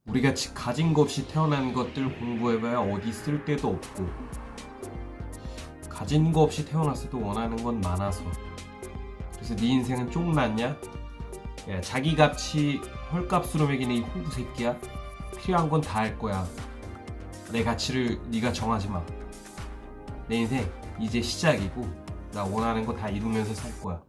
우리가 가진 것 없이 태어난 것들 공부해봐야 어디 쓸 데도 없고, 가진 거 없이 태어났어도 원하는 건 많아서. 그래서 네 인생은 조그맣냐? 야, 자기 값이 헐값으로 매기는 이 호구 새끼야. 필요한 건 다 할 거야. 내 가치를 네가 정하지 마. 내 인생 이제 시작이고, 나 원하는 거 다 이루면서 살 거야.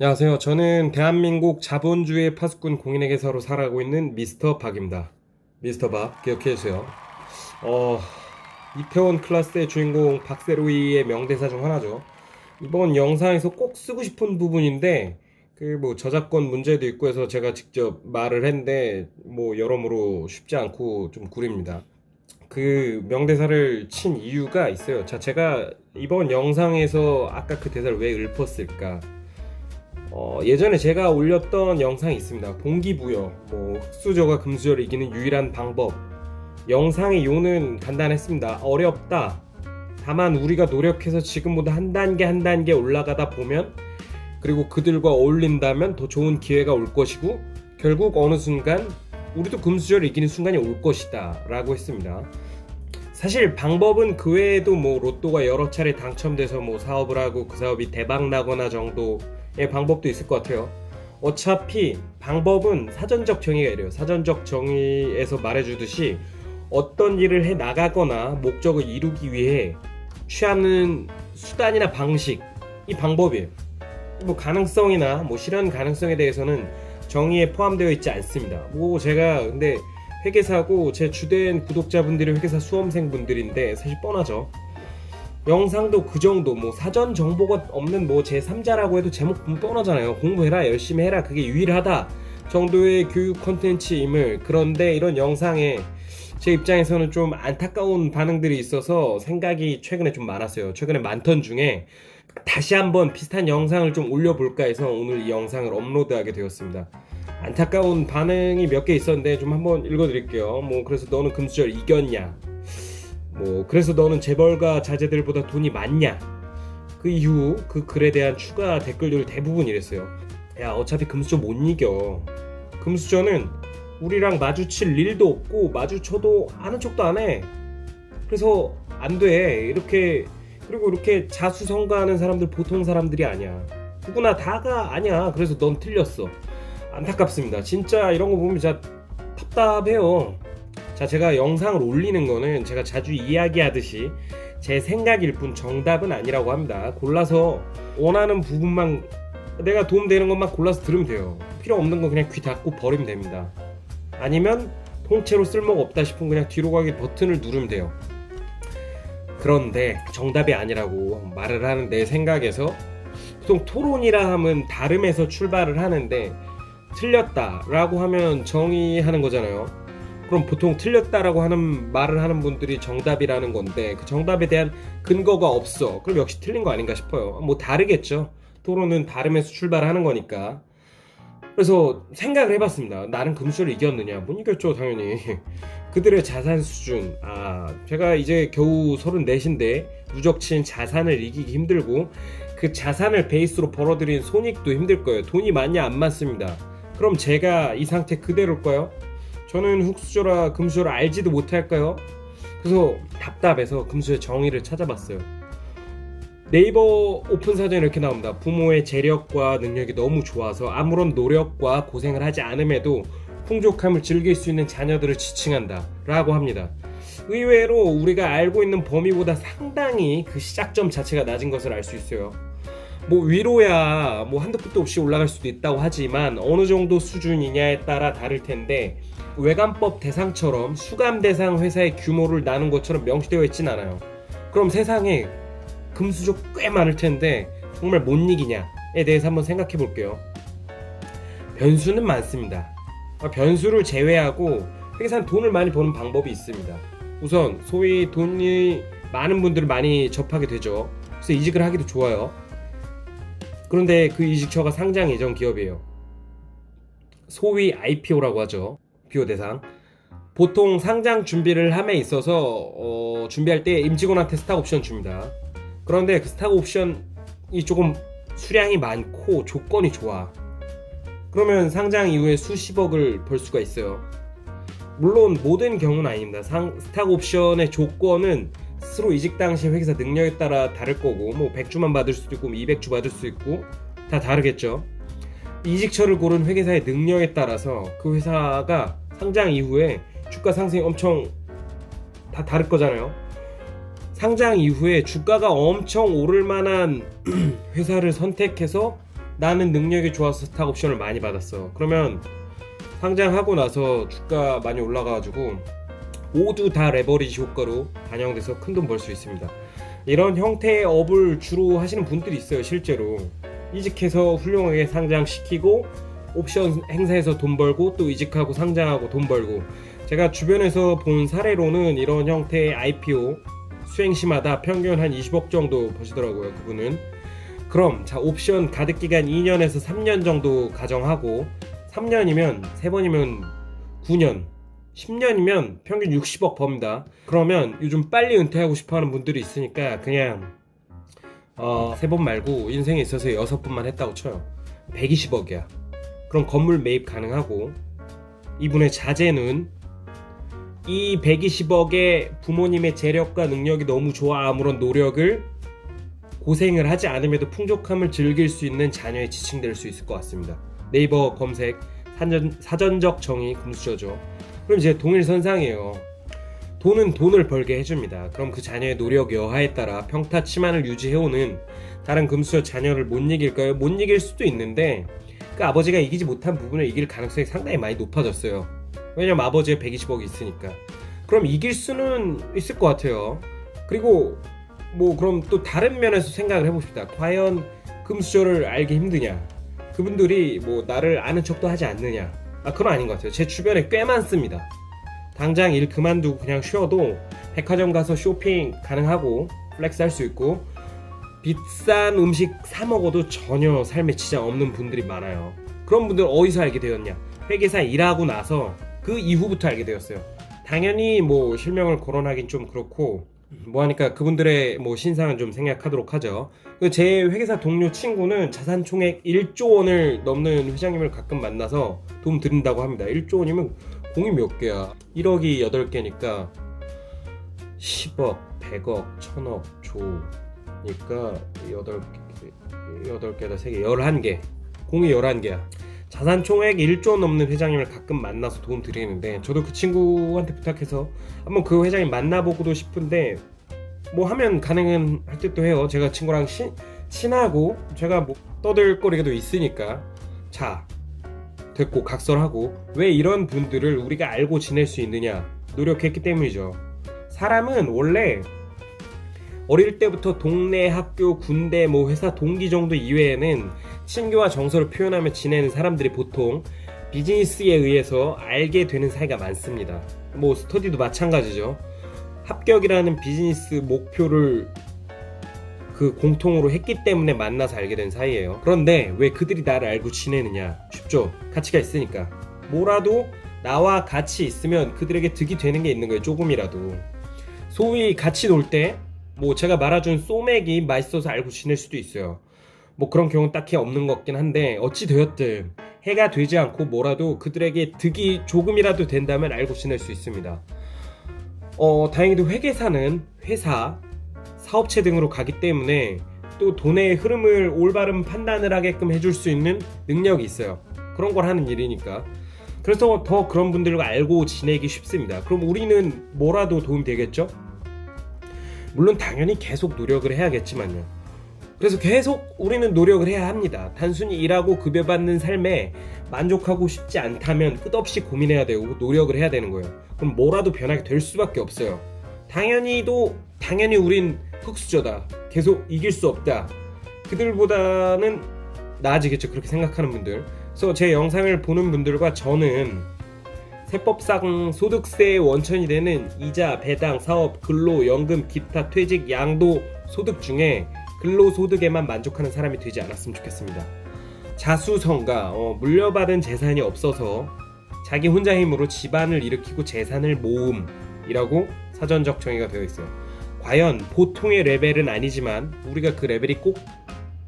안녕하세요. 저는 대한민국 자본주의 파수꾼 공인회계사로 살아가고 있는 미스터 박입니다. 미스터 박 기억해주세요. 이태원 클라스의 주인공 박세로이의 명대사 중 하나죠. 이번 영상에서 꼭 쓰고 싶은 부분인데 저작권 문제도 있고 해서 제가 직접 말을 했는데 여러모로 쉽지 않고 좀 구립니다. 그 명대사를 친 이유가 있어요. 자, 제가 이번 영상에서 아까 그 대사를 왜 읊었을까? 예전에 제가 올렸던 영상이 있습니다. 동기부여, 흑수저가 금수저를 이기는 유일한 방법. 영상의 요는 간단했습니다. 어렵다. 다만 우리가 노력해서 지금보다 한 단계 올라가다 보면, 그리고 그들과 어울린다면 더 좋은 기회가 올 것이고, 결국 어느 순간 우리도 금수저를 이기는 순간이 올 것이다 라고 했습니다. 사실 방법은 그 외에도 로또가 여러 차례 당첨돼서 사업을 하고 그 사업이 대박 나거나 정도의 방법도 있을 것 같아요. 어차피 방법은 사전적 정의가 이래요. 사전적 정의에서 말해주듯이 어떤 일을 해 나가거나 목적을 이루기 위해 취하는 수단이나 방식, 이 방법이에요. 가능성이나 실현 가능성에 대해서는 정의에 포함되어 있지 않습니다. 제가 근데 회계사고 제 주된 구독자분들이 회계사 수험생분들인데 사실 뻔하죠. 영상도 그 정도 사전 정보가 없는 제3자라고 해도 제목 보면 뻔하잖아요. 공부해라, 열심히 해라, 그게 유일하다 정도의 교육 콘텐츠임을. 그런데 이런 영상에 제 입장에서는 좀 안타까운 반응들이 있어서 생각이 최근에 좀 많았어요. 최근에 많던 중에 다시 한번 비슷한 영상을 좀 올려볼까 해서 오늘 이 영상을 업로드하게 되었습니다. 안타까운 반응이 몇 개 있었는데 좀 한번 읽어드릴게요. 그래서 너는 금수저를 이겼냐? 그래서 너는 재벌가 자제들보다 돈이 많냐? 그 이후 그 글에 대한 추가 댓글들 대부분 이랬어요. 야, 어차피 금수저 못 이겨. 금수저는 우리랑 마주칠 일도 없고 마주쳐도 아는 척도 안 해. 그래서 안 돼. 그리고 이렇게 자수성가하는 사람들 보통 사람들이 아니야. 누구나 다가 아니야. 그래서 넌 틀렸어. 안타깝습니다. 진짜 이런 거 보면 진짜 답답해요. 자, 제가 영상을 올리는 거는 제가 자주 이야기하듯이 제 생각일 뿐 정답은 아니라고 합니다. 골라서 원하는 부분만, 내가 도움되는 것만 골라서 들으면 돼요. 필요 없는 거 그냥 귀 닫고 버리면 됩니다. 아니면 통째로 쓸모가 없다 싶으면 그냥 뒤로 가기 버튼을 누르면 돼요. 그런데 정답이 아니라고 말을 하는 내 생각에서, 보통 토론이라 하면 다름에서 출발을 하는데 틀렸다라고 하면 정의하는 거잖아요. 그럼 보통 틀렸다라고 하는 말을 하는 분들이 정답이라는 건데 그 정답에 대한 근거가 없어. 그럼 역시 틀린 거 아닌가 싶어요. 다르겠죠. 토론은 다름에서 출발하는 거니까. 그래서 생각을 해봤습니다. 나는 금수저를 이겼느냐? 못 이겼죠, 당연히. 그들의 자산 수준, 제가 이제 겨우 34인데 누적친 자산을 이기기 힘들고 그 자산을 베이스로 벌어들인 손익도 힘들 거예요. 돈이 많냐 안 많습니다. 그럼 제가 이 상태 그대로일까요? 저는 흑수저라 금수저를 알지도 못할까요? 그래서 답답해서 금수저의 정의를 찾아봤어요. 네이버 오픈 사전에 이렇게 나옵니다. 부모의 재력과 능력이 너무 좋아서 아무런 노력과 고생을 하지 않음에도 풍족함을 즐길 수 있는 자녀들을 지칭한다 라고 합니다. 의외로 우리가 알고 있는 범위보다 상당히 그 시작점 자체가 낮은 것을 알 수 있어요. 위로야 한도 끝도 없이 올라갈 수도 있다고 하지만 어느 정도 수준이냐에 따라 다를 텐데, 외관법 대상처럼 수감 대상 회사의 규모를 나눈 것처럼 명시되어 있진 않아요. 그럼 세상에 금수저 꽤 많을 텐데 정말 못 이기냐에 대해서 한번 생각해 볼게요. 변수는 많습니다. 변수를 제외하고 회계사는 돈을 많이 버는 방법이 있습니다. 우선 소위 돈이 많은 분들을 많이 접하게 되죠. 그래서 이직을 하기도 좋아요. 그런데 그 이직처가 상장 예정 기업이에요. 소위 IPO라고 하죠. IPO 대상. 보통 상장 준비를 함에 있어서 준비할 때 임직원한테 스탁 옵션 줍니다. 그런데 그 스탁 옵션 조금 수량이 많고 조건이 좋아. 그러면 상장 이후에 수십억을 벌 수가 있어요. 물론 모든 경우는 아닙니다. 스탁 옵션의 조건은 스스로 이직 당시 회계사 능력에 따라 다를 거고, 뭐 100주만 받을 수도 있고 200주 받을 수도 있고 다 다르겠죠. 이직처를 고른 회계사의 능력에 따라서 그 회사가 상장 이후에 주가 상승이 엄청 다 다를 거잖아요. 상장 이후에 주가가 엄청 오를 만한 회사를 선택해서 나는 능력이 좋아서 스탁 옵션을 많이 받았어. 그러면 상장하고 나서 주가 많이 올라가가지고 모두 다 레버리지 효과로 반영돼서 큰돈 벌 수 있습니다. 이런 형태의 업을 주로 하시는 분들이 있어요. 실제로 이직해서 훌륭하게 상장시키고 옵션 행사해서 돈 벌고 또 이직하고 상장하고 돈 벌고, 제가 주변에서 본 사례로는 이런 형태의 IPO 수행시마다 평균 한 20억 정도 버시더라고요, 그분은. 그럼 자, 옵션 가득기간 2년에서 3년 정도 가정하고 3년이면 3번이면 9년, 10년이면 평균 60억 법니다. 그러면 요즘 빨리 은퇴하고 싶어하는 분들이 있으니까 그냥 3번 말고 인생에 있어서 6번만 했다고 쳐요. 120억이야. 그럼 건물 매입 가능하고, 이분의 자제는 이 120억의 부모님의 재력과 능력이 너무 좋아 아무런 노력을 고생을 하지 않음에도 풍족함을 즐길 수 있는 자녀에 지칭될 수 있을 것 같습니다. 네이버 검색 사전적 정의 금수저죠. 그럼 이제 동일선상이에요. 돈은 돈을 벌게 해줍니다. 그럼 그 자녀의 노력 여하에 따라 평타치만을 유지해오는 다른 금수저 자녀를 못 이길까요? 못 이길 수도 있는데 그 아버지가 이기지 못한 부분을 이길 가능성이 상당히 많이 높아졌어요. 왜냐면 아버지의 120억이 있으니까. 그럼 이길 수는 있을 것 같아요. 그리고 뭐 그럼 또 다른 면에서 생각을 해봅시다. 과연 금수저를 알기 힘드냐? 그분들이 뭐 나를 아는 척도 하지 않느냐? 그건 아닌 것 같아요. 제 주변에 꽤 많습니다. 당장 일 그만두고 그냥 쉬어도 백화점 가서 쇼핑 가능하고 플렉스 할 수 있고 비싼 음식 사 먹어도 전혀 삶에 지장 없는 분들이 많아요. 그런 분들 어디서 알게 되었냐? 회계사 일하고 나서 그 이후부터 알게 되었어요. 당연히 뭐 실명을 거론하긴 좀 그렇고 뭐 하니까 그분들의 뭐 신상은 좀 생략하도록 하죠. 제 회계사 동료 친구는 자산 총액 1조 원을 넘는 회장님을 가끔 만나서 도움 드린다고 합니다. 1조 원이면 공이 몇 개야? 1억이 8개니까 10억, 100억, 1000억, 조니까 8개다 3개, 11개. 공이 11개야. 자산 총액 1조 넘는 회장님을 가끔 만나서 도움 드리는데, 저도 그 친구한테 부탁해서 한번 그 회장님 만나보고도 싶은데 뭐 하면 가능은 할 듯도 해요. 제가 친구랑 친하고 제가 뭐 떠들 거리가 있으니까. 자, 됐고 각설하고, 왜 이런 분들을 우리가 알고 지낼 수 있느냐? 노력했기 때문이죠. 사람은 원래 어릴 때부터 동네, 학교, 군대, 뭐 회사 동기 정도 이외에는 친교와 정서를 표현하며 지내는 사람들이 보통 비즈니스에 의해서 알게 되는 사이가 많습니다. 뭐 스터디도 마찬가지죠. 합격이라는 비즈니스 목표를 그 공통으로 했기 때문에 만나서 알게 된 사이예요. 그런데 왜 그들이 나를 알고 지내느냐? 쉽죠. 가치가 있으니까. 뭐라도 나와 같이 있으면 그들에게 득이 되는 게 있는 거예요. 조금이라도. 소위 같이 놀 때 뭐 제가 말아준 소맥이 맛있어서 알고 지낼 수도 있어요. 뭐 그런 경우는 딱히 없는 것 같긴 한데, 어찌 되었든 해가 되지 않고 뭐라도 그들에게 득이 조금이라도 된다면 알고 지낼 수 있습니다. 다행히도 회계사는 회사, 사업체 등으로 가기 때문에 또 돈의 흐름을 올바른 판단을 하게끔 해줄 수 있는 능력이 있어요. 그런 걸 하는 일이니까. 그래서 더 그런 분들과 알고 지내기 쉽습니다. 그럼 우리는 뭐라도 도움이 되겠죠? 물론 당연히 계속 노력을 해야겠지만요. 그래서 계속 우리는 노력을 해야 합니다. 단순히 일하고 급여받는 삶에 만족하고 싶지 않다면 끝없이 고민해야 되고 노력을 해야 되는 거예요. 그럼 뭐라도 변하게 될 수밖에 없어요. 당연히 우린 흑수저다, 계속 이길 수 없다, 그들보다는 나아지겠죠. 그렇게 생각하는 분들. 그래서 제 영상을 보는 분들과 저는 세법상 소득세의 원천이 되는 이자, 배당, 사업, 근로, 연금, 기타, 퇴직, 양도, 소득 중에 근로소득에만 만족하는 사람이 되지 않았으면 좋겠습니다. 자수성가, 물려받은 재산이 없어서 자기 혼자 힘으로 집안을 일으키고 재산을 모음이라고 사전적 정의가 되어 있어요. 과연 보통의 레벨은 아니지만 우리가 그 레벨이 꼭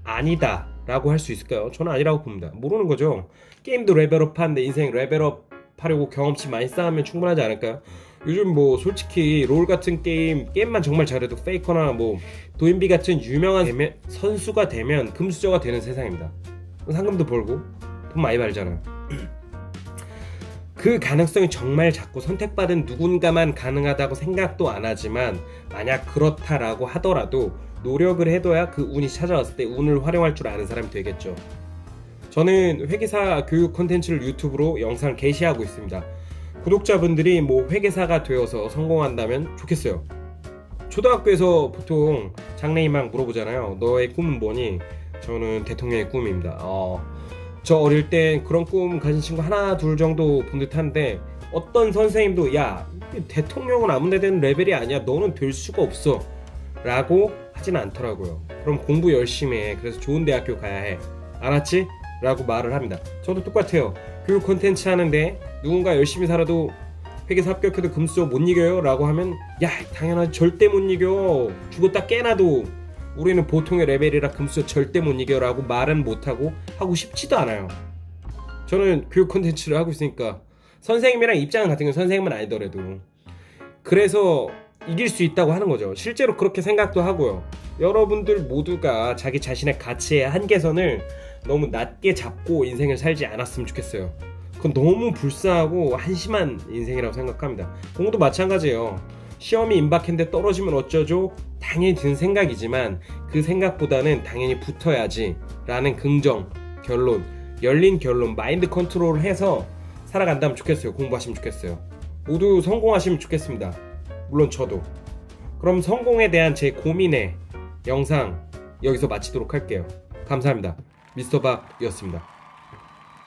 아니다 라고 할 수 있을까요? 저는 아니라고 봅니다. 모르는 거죠. 게임도 레벨업 하는데 인생 레벨업 하려고 경험치 많이 쌓으면 충분하지 않을까요? 요즘 뭐 솔직히 롤 같은 게임만 정말 잘해도 페이커나 뭐 도인비 같은 유명한 선수가 되면 금수저가 되는 세상입니다. 상금도 벌고 돈 많이 벌잖아요. 그 가능성이 정말 작고 선택받은 누군가만 가능하다고 생각도 안 하지만, 만약 그렇다라고 하더라도 노력을 해둬야 그 운이 찾아왔을 때 운을 활용할 줄 아는 사람이 되겠죠. 저는 회계사 교육 콘텐츠를 유튜브로 영상을 게시하고 있습니다. 구독자분들이 뭐 회계사가 되어서 성공한다면 좋겠어요. 초등학교에서 보통 장래희망 물어보잖아요. 너의 꿈은 뭐니? 저는 대통령의 꿈입니다. 저 어릴 때 그런 꿈 가진 친구 하나 둘 정도 본 듯한데, 어떤 선생님도 야, 대통령은 아무나 되는 레벨이 아니야, 너는 될 수가 없어 라고 하진 않더라고요. 그럼 공부 열심히 해, 그래서 좋은 대학교 가야 해, 알았지? 라고 말을 합니다. 저도 똑같아요. 교육 콘텐츠 하는데 누군가 열심히 살아도 회계사 합격해도 금수저 못 이겨요 라고 하면, 야 당연하지, 절대 못 이겨, 죽었다 깨나도 우리는 보통의 레벨이라 금수저 절대 못 이겨 라고 말은 못하고 하고 싶지도 않아요. 저는 교육 콘텐츠를 하고 있으니까 선생님이랑 입장은 같은 건 선생님은 아니더라도 그래서 이길 수 있다고 하는 거죠. 실제로 그렇게 생각도 하고요. 여러분들 모두가 자기 자신의 가치의 한계선을 너무 낮게 잡고 인생을 살지 않았으면 좋겠어요. 그건 너무 불쌍하고 한심한 인생이라고 생각합니다. 공부도 마찬가지예요. 시험이 임박했는데 떨어지면 어쩌죠? 당연히 드는 생각이지만 그 생각보다는 당연히 붙어야지 라는 긍정, 결론, 열린 결론, 마인드 컨트롤을 해서 살아간다면 좋겠어요. 공부하시면 좋겠어요. 모두 성공하시면 좋겠습니다. 물론 저도. 그럼 성공에 대한 제 고민의 영상 여기서 마치도록 할게요. 감사합니다. 미스터 박이었습니다.